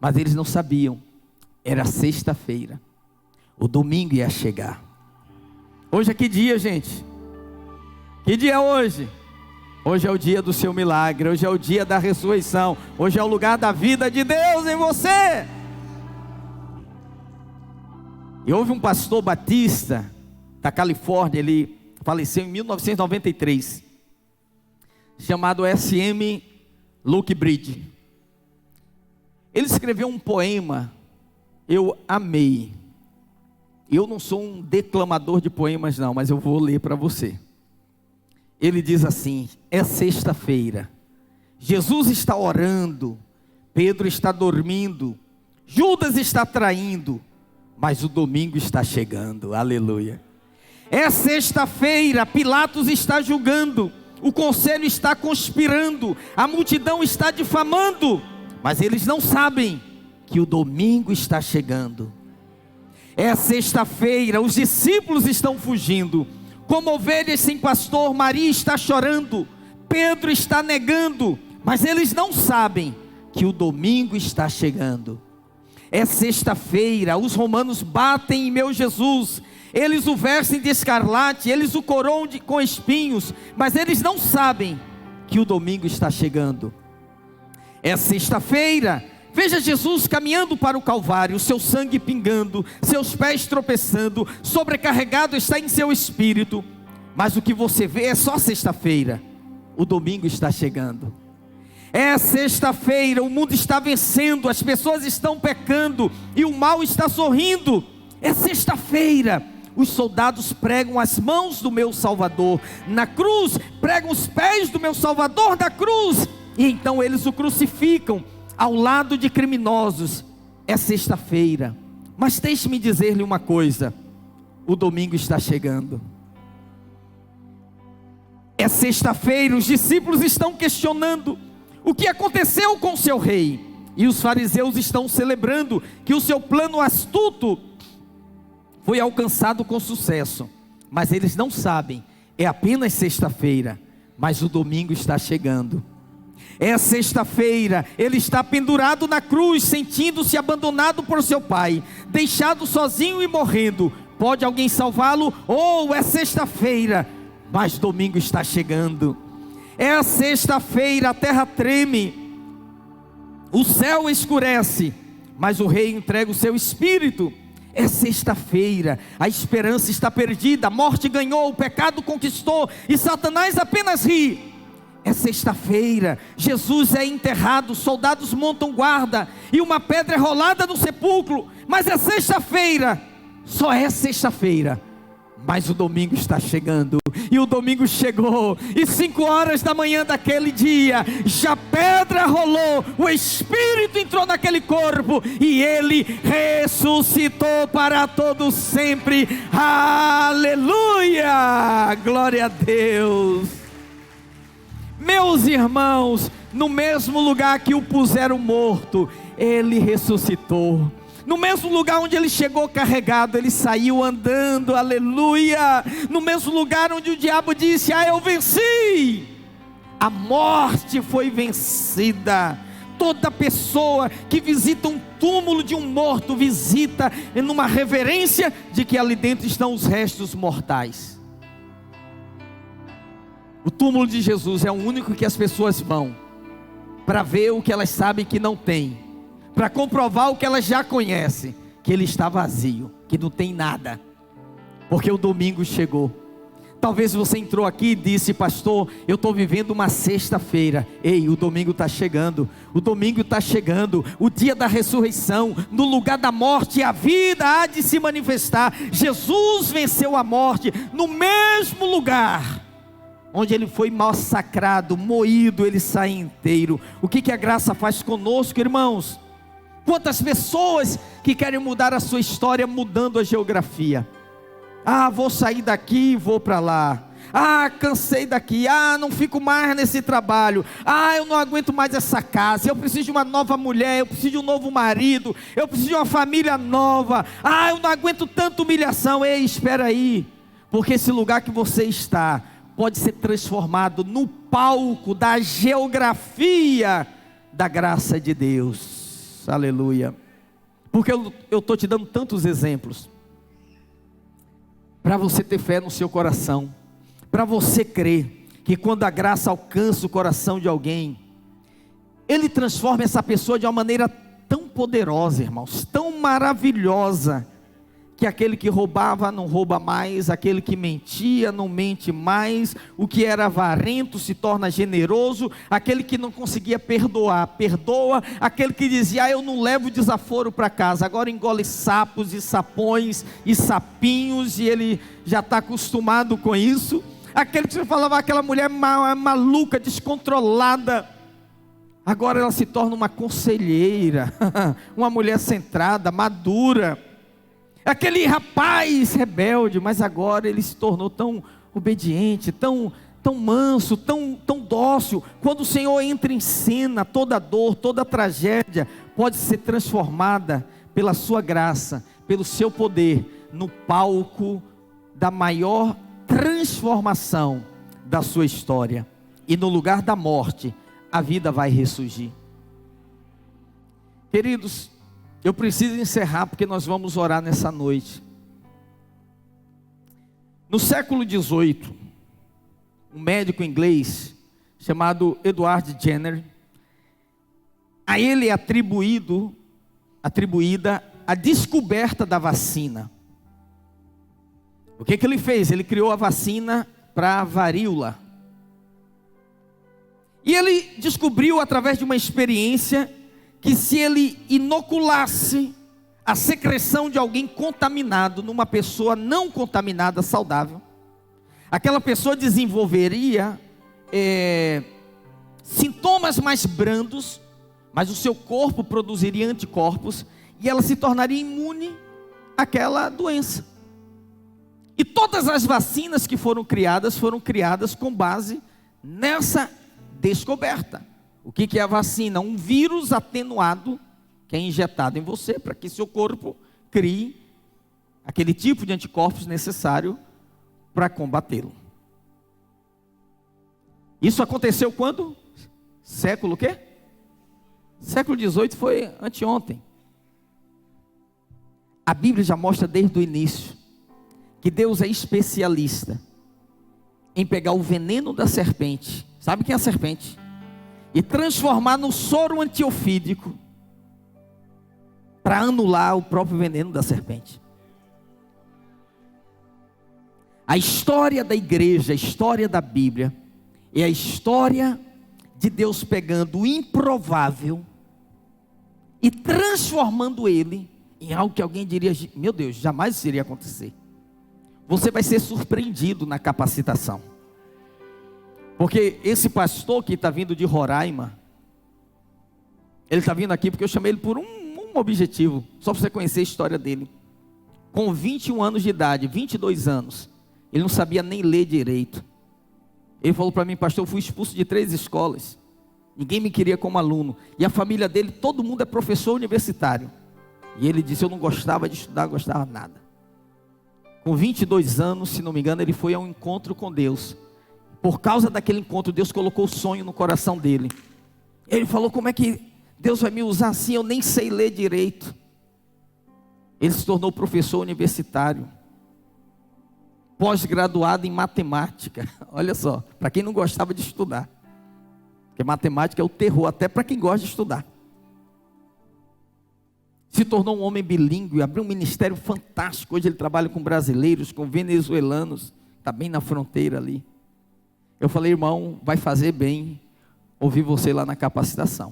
Mas eles não sabiam, era sexta-feira, o domingo ia chegar. Hoje é que dia, gente? Que dia é hoje? Hoje é o dia do seu milagre, hoje é o dia da ressurreição, hoje é o lugar da vida de Deus em você. E houve um pastor batista da Califórnia, ele faleceu em 1993, chamado S.M. Luke Bridge. Ele escreveu um poema, eu amei. Eu não sou um declamador de poemas não, mas eu vou ler para você. Ele diz assim: é sexta-feira, Jesus está orando, Pedro está dormindo, Judas está traindo, mas o domingo está chegando, aleluia. É sexta-feira, Pilatos está julgando, o conselho está conspirando, a multidão está difamando, mas eles não sabem que o domingo está chegando. É sexta-feira, os discípulos estão fugindo, como ovelhas sem pastor, Maria está chorando, Pedro está negando, mas eles não sabem que o domingo está chegando. É sexta-feira, os romanos batem em meu Jesus, eles o vestem de escarlate, eles o coroam com espinhos, mas eles não sabem que o domingo está chegando. É sexta-feira, veja Jesus caminhando para o Calvário, seu sangue pingando, seus pés tropeçando, sobrecarregado está em seu espírito, mas o que você vê é só sexta-feira, o domingo está chegando. É sexta-feira, o mundo está vencendo, as pessoas estão pecando e o mal está sorrindo. É sexta-feira, os soldados pregam as mãos do meu Salvador na cruz, pregam os pés do meu Salvador da cruz, e então eles o crucificam ao lado de criminosos. É sexta-feira, mas deixe-me dizer-lhe uma coisa: o domingo está chegando. É sexta-feira, os discípulos estão questionando o que aconteceu com seu rei, e os fariseus estão celebrando que o seu plano astuto foi alcançado com sucesso, mas eles não sabem, é apenas sexta-feira, mas o domingo está chegando. É sexta-feira, ele está pendurado na cruz, sentindo-se abandonado por seu pai, deixado sozinho e morrendo. Pode alguém salvá-lo? Oh, é sexta-feira, mas domingo está chegando. É sexta-feira, a terra treme, o céu escurece, mas o rei entrega o seu espírito. É sexta-feira, a esperança está perdida, a morte ganhou, o pecado conquistou e Satanás apenas ri. É sexta-feira, Jesus é enterrado, soldados montam guarda e uma pedra é rolada no sepulcro, mas é sexta-feira, só é sexta-feira, mas o domingo está chegando, e o domingo chegou, e 5 horas da manhã daquele dia, já a pedra rolou, o Espírito entrou naquele corpo, e ele ressuscitou para todo sempre, aleluia, glória a Deus. Meus irmãos, no mesmo lugar que o puseram morto, ele ressuscitou. No mesmo lugar onde ele chegou carregado, ele saiu andando, aleluia. No mesmo lugar onde o diabo disse: ah, eu venci, a morte foi vencida. Toda pessoa que visita um túmulo de um morto, visita numa reverência de que ali dentro estão os restos mortais. O túmulo de Jesus é o único que as pessoas vão para ver o que elas sabem que não tem, para comprovar o que elas já conhecem, que ele está vazio, que não tem nada, porque o domingo chegou. Talvez você entrou aqui e disse: pastor, eu estou vivendo uma sexta-feira. Ei, o domingo está chegando, o domingo está chegando, o dia da ressurreição. No lugar da morte a vida há de se manifestar. Jesus venceu a morte, no mesmo lugar onde ele foi massacrado, moído, ele sai inteiro. O que a graça faz conosco, irmãos? Quantas pessoas que querem mudar a sua história mudando a geografia. Ah, vou sair daqui e vou para lá. Ah, cansei daqui. Ah, não fico mais nesse trabalho. Ah, eu não aguento mais essa casa. Eu preciso de uma nova mulher. Eu preciso de um novo marido. Eu preciso de uma família nova. Ah, eu não aguento tanta humilhação. Ei, espera aí, porque esse lugar que você está pode ser transformado no palco da geografia da graça de Deus. Aleluia. Porque eu estou te dando tantos exemplos para você ter fé no seu coração, para você crer, que quando a graça alcança o coração de alguém, Ele transforma essa pessoa de uma maneira tão poderosa, irmãos, tão maravilhosa, que aquele que roubava não rouba mais, aquele que mentia não mente mais, o que era avarento se torna generoso, aquele que não conseguia perdoar, perdoa, aquele que dizia, eu não levo desaforo para casa, agora engole sapos e sapões e sapinhos, e ele já está acostumado com isso. Aquele que você falava, aquela mulher maluca, descontrolada, agora ela se torna uma conselheira, uma mulher centrada, madura. Aquele rapaz rebelde, mas agora ele se tornou tão obediente, tão manso, tão dócil. Quando o Senhor entra em cena, toda dor, toda tragédia pode ser transformada pela sua graça, pelo seu poder, no palco da maior transformação da sua história. E no lugar da morte, a vida vai ressurgir. Queridos, eu preciso encerrar porque nós vamos orar nessa noite. No século XVIII, um médico inglês chamado Edward Jenner, a ele é atribuída a descoberta da vacina. O que ele fez? Ele criou a vacina para a varíola. E ele descobriu através de uma experiência que se ele inoculasse a secreção de alguém contaminado numa pessoa não contaminada, saudável, aquela pessoa desenvolveria sintomas mais brandos, mas o seu corpo produziria anticorpos e ela se tornaria imune àquela doença. E todas as vacinas que foram criadas com base nessa descoberta. O que é a vacina? Um vírus atenuado que é injetado em você para que seu corpo crie aquele tipo de anticorpos necessário para combatê-lo. Isso aconteceu quando? Século o quê? Século XVIII foi anteontem. A Bíblia já mostra desde o início que Deus é especialista em pegar o veneno da serpente. Sabe quem é a serpente? E transformar no soro antiofídico para anular o próprio veneno da serpente. A história da igreja, a história da Bíblia, é a história de Deus pegando o improvável e transformando ele em algo que alguém diria, meu Deus, jamais isso iria acontecer. Você vai ser surpreendido na capacitação. Porque esse pastor que está vindo de Roraima, ele está vindo aqui porque eu chamei ele por um objetivo, só para você conhecer a história dele. Com 21 anos de idade, 22 anos, ele não sabia nem ler direito. Ele falou para mim, pastor, eu fui expulso de 3 escolas, ninguém me queria como aluno, e a família dele, todo mundo é professor universitário. E ele disse, eu não gostava de estudar, não gostava de nada. Com 22 anos, se não me engano, ele foi a um encontro com Deus. Por causa daquele encontro, Deus colocou o sonho no coração dele. Ele falou, como é que Deus vai me usar assim? Eu nem sei ler direito. Ele se tornou professor universitário, pós-graduado em matemática. Olha só, para quem não gostava de estudar. Porque matemática é o terror, até para quem gosta de estudar. Se tornou um homem bilíngue, abriu um ministério fantástico. Hoje ele trabalha com brasileiros, com venezuelanos. Está bem na fronteira ali. Eu falei, irmão, vai fazer bem ouvir você lá na capacitação.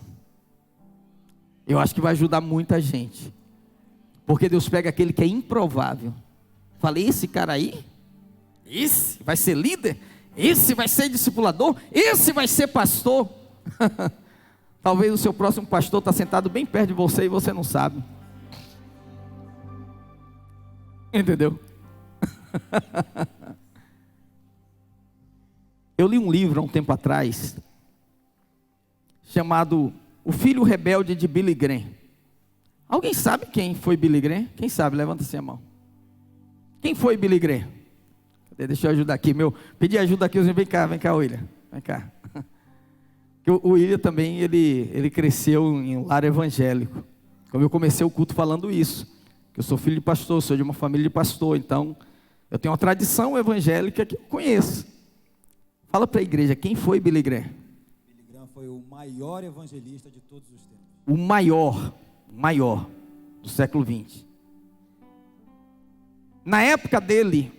Eu acho que vai ajudar muita gente. Porque Deus pega aquele que é improvável. Falei, esse cara aí, esse vai ser líder, esse vai ser discipulador, esse vai ser pastor. Talvez o seu próximo pastor está sentado bem perto de você e você não sabe. Entendeu? Eu li um livro há um tempo atrás, chamado O Filho Rebelde de Billy Graham. Alguém sabe quem foi Billy Graham? Quem sabe? Levanta-se a mão. Quem foi Billy Graham? Deixa eu ajudar aqui, pedi ajuda aqui, vem cá, William, vem cá. O William também, ele cresceu em um lar evangélico. Como eu comecei o culto falando isso, que eu sou filho de pastor, sou de uma família de pastor, então eu tenho uma tradição evangélica que eu conheço. Fala para a igreja, quem foi Billy Graham? Billy Graham foi o maior evangelista de todos os tempos. O maior do século XX. Na época dele,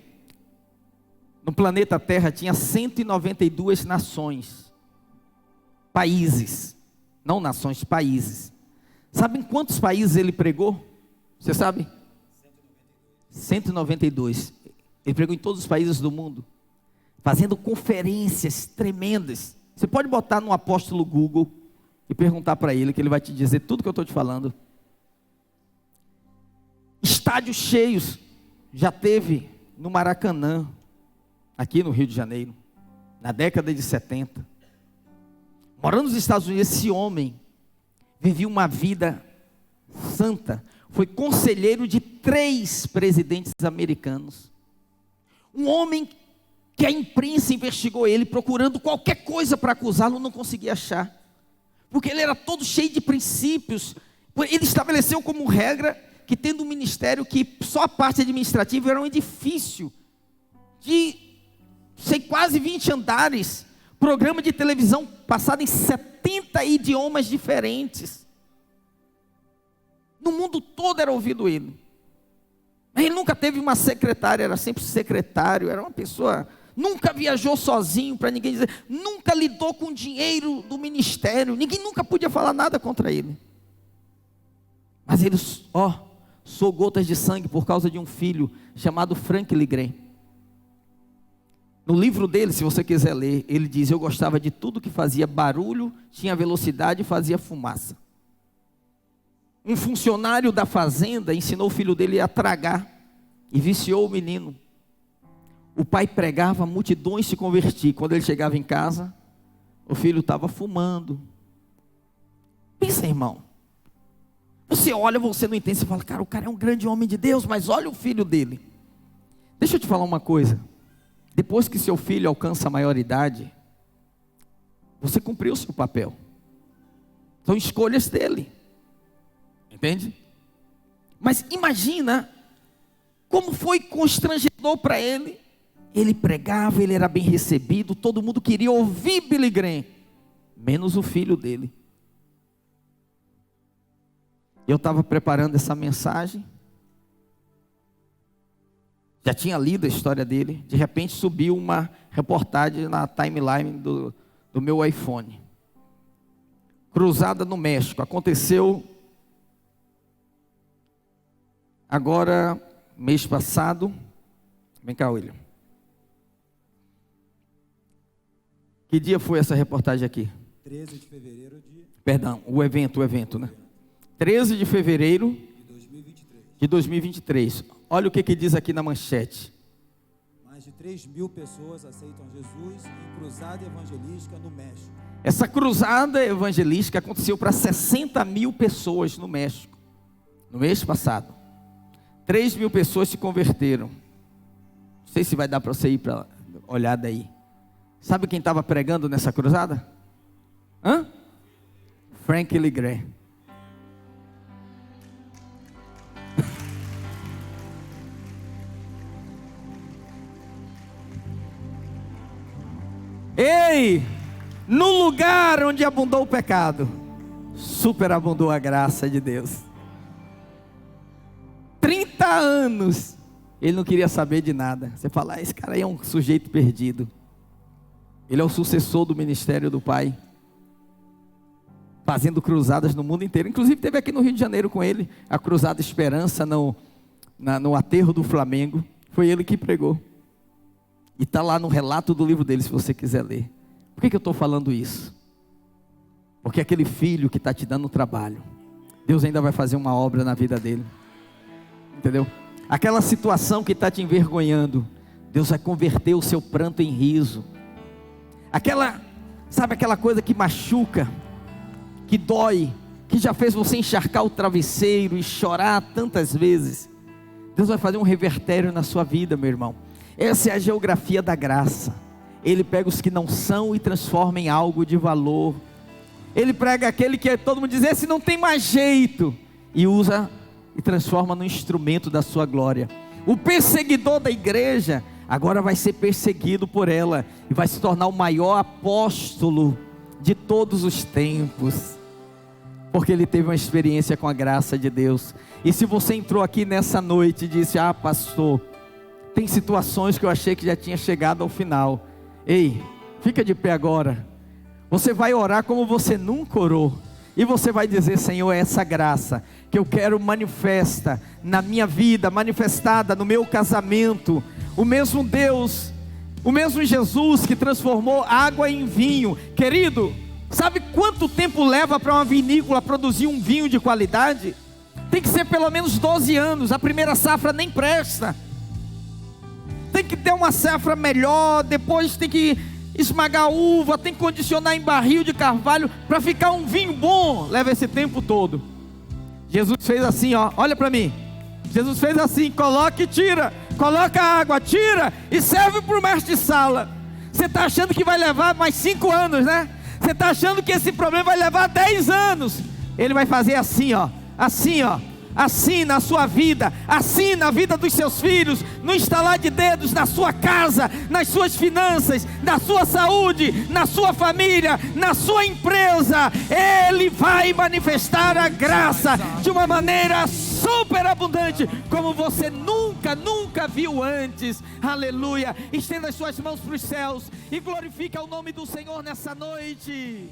no planeta Terra tinha 192 nações, países, não nações, países. Sabem quantos países ele pregou? Você sabe? 192. Ele pregou em todos os países do mundo, fazendo conferências tremendas. Você pode botar no apóstolo Google e perguntar para ele, que ele vai te dizer tudo que eu estou te falando. Estádios cheios, já teve no Maracanã, aqui no Rio de Janeiro, na década de 70. Morando nos Estados Unidos, esse homem vivia uma vida santa. Foi conselheiro de 3 presidentes americanos. Um homem que a imprensa investigou ele, procurando qualquer coisa para acusá-lo, não conseguia achar. Porque ele era todo cheio de princípios. Ele estabeleceu como regra que, tendo um ministério, que só a parte administrativa era um edifício de, quase 20 andares, programa de televisão passado em 70 idiomas diferentes. No mundo todo era ouvido ele. Ele nunca teve uma secretária, era sempre secretário, era uma pessoa, nunca viajou sozinho para ninguém dizer, nunca lidou com dinheiro do ministério, ninguém nunca podia falar nada contra ele. Mas ele, soou gotas de sangue por causa de um filho chamado Franklin Graham. No livro dele, se você quiser ler, ele diz: eu gostava de tudo que fazia barulho, tinha velocidade e fazia fumaça. Um funcionário da fazenda ensinou o filho dele a tragar e viciou o menino. O pai pregava, multidões se convertiam. Quando ele chegava em casa, o filho estava fumando. Pensa, irmão. Você olha, você não entende, você fala, cara, o cara é um grande homem de Deus, mas olha o filho dele. Deixa eu te falar uma coisa. Depois que seu filho alcança a maioridade, você cumpriu o seu papel. São escolhas dele. Entende? Mas imagina como foi constrangedor para ele. Ele pregava, ele era bem recebido, todo mundo queria ouvir Billy Graham, menos o filho dele. Eu estava preparando essa mensagem, já tinha lido a história dele. De repente subiu uma reportagem na timeline do meu iPhone. Cruzada no México, aconteceu agora, mês passado. Vem cá, William. Que dia foi essa reportagem aqui? 13 de fevereiro de... Perdão, o evento, né? 13 de fevereiro de 2023. Olha o que diz aqui na manchete. Mais de 3.000 pessoas aceitam Jesus em cruzada evangelística no México. Essa cruzada evangelística aconteceu para 60.000 pessoas no México, no mês passado. 3.000 pessoas se converteram. Não sei se vai dar para você ir para olhar daí. Sabe quem estava pregando nessa cruzada? Franklin Graham. Ei, no lugar onde abundou o pecado, superabundou a graça de Deus. 30 anos, ele não queria saber de nada. Você fala, esse cara aí é um sujeito perdido. Ele é o sucessor do ministério do pai, fazendo cruzadas no mundo inteiro. Inclusive teve aqui no Rio de Janeiro com ele, a Cruzada Esperança no aterro do Flamengo. Foi ele que pregou. E está lá no relato do livro dele, se você quiser ler. Por que eu estou falando isso? Porque aquele filho que está te dando trabalho, Deus ainda vai fazer uma obra na vida dele. Entendeu? Aquela situação que está te envergonhando, Deus vai converter o seu pranto em riso. Sabe aquela coisa que machuca, que dói, que já fez você encharcar o travesseiro e chorar tantas vezes? Deus vai fazer um revertério na sua vida, meu irmão. Essa é a geografia da graça. Ele pega os que não são e transforma em algo de valor. Ele prega aquele que todo mundo diz, esse não tem mais jeito, e usa e transforma no instrumento da sua glória. O perseguidor da igreja, agora vai ser perseguido por ela e vai se tornar o maior apóstolo de todos os tempos, porque ele teve uma experiência com a graça de Deus. E se você entrou aqui nessa noite e disse: ah, pastor, tem situações que eu achei que já tinha chegado ao final. Ei, fica de pé agora. Você vai orar como você nunca orou. E você vai dizer: Senhor, essa graça que eu quero manifesta na minha vida, manifestada no meu casamento. O mesmo Deus, o mesmo Jesus que transformou água em vinho. Querido, sabe quanto tempo leva para uma vinícola produzir um vinho de qualidade? Tem que ser pelo menos 12 anos. A primeira safra nem presta. Tem que ter uma safra melhor. Depois tem que esmagar a uva, tem que condicionar em barril de carvalho para ficar um vinho bom. Leva esse tempo todo. Jesus fez assim, ó, olha para mim. Jesus fez assim: coloca e tira, coloca a água, tira e serve para o mestre de sala. Você está achando que vai levar mais 5 anos, né? Você está achando que esse problema vai levar 10 anos. Ele vai fazer assim, ó, assim, ó, assim na sua vida, assim na vida dos seus filhos, no estalar de dedos, na sua casa, nas suas finanças, na sua saúde, na sua família, na sua empresa. Ele vai manifestar a graça de uma maneira super abundante, como você nunca viu antes. Aleluia. Estenda as suas mãos para os céus e glorifique o nome do Senhor nessa noite.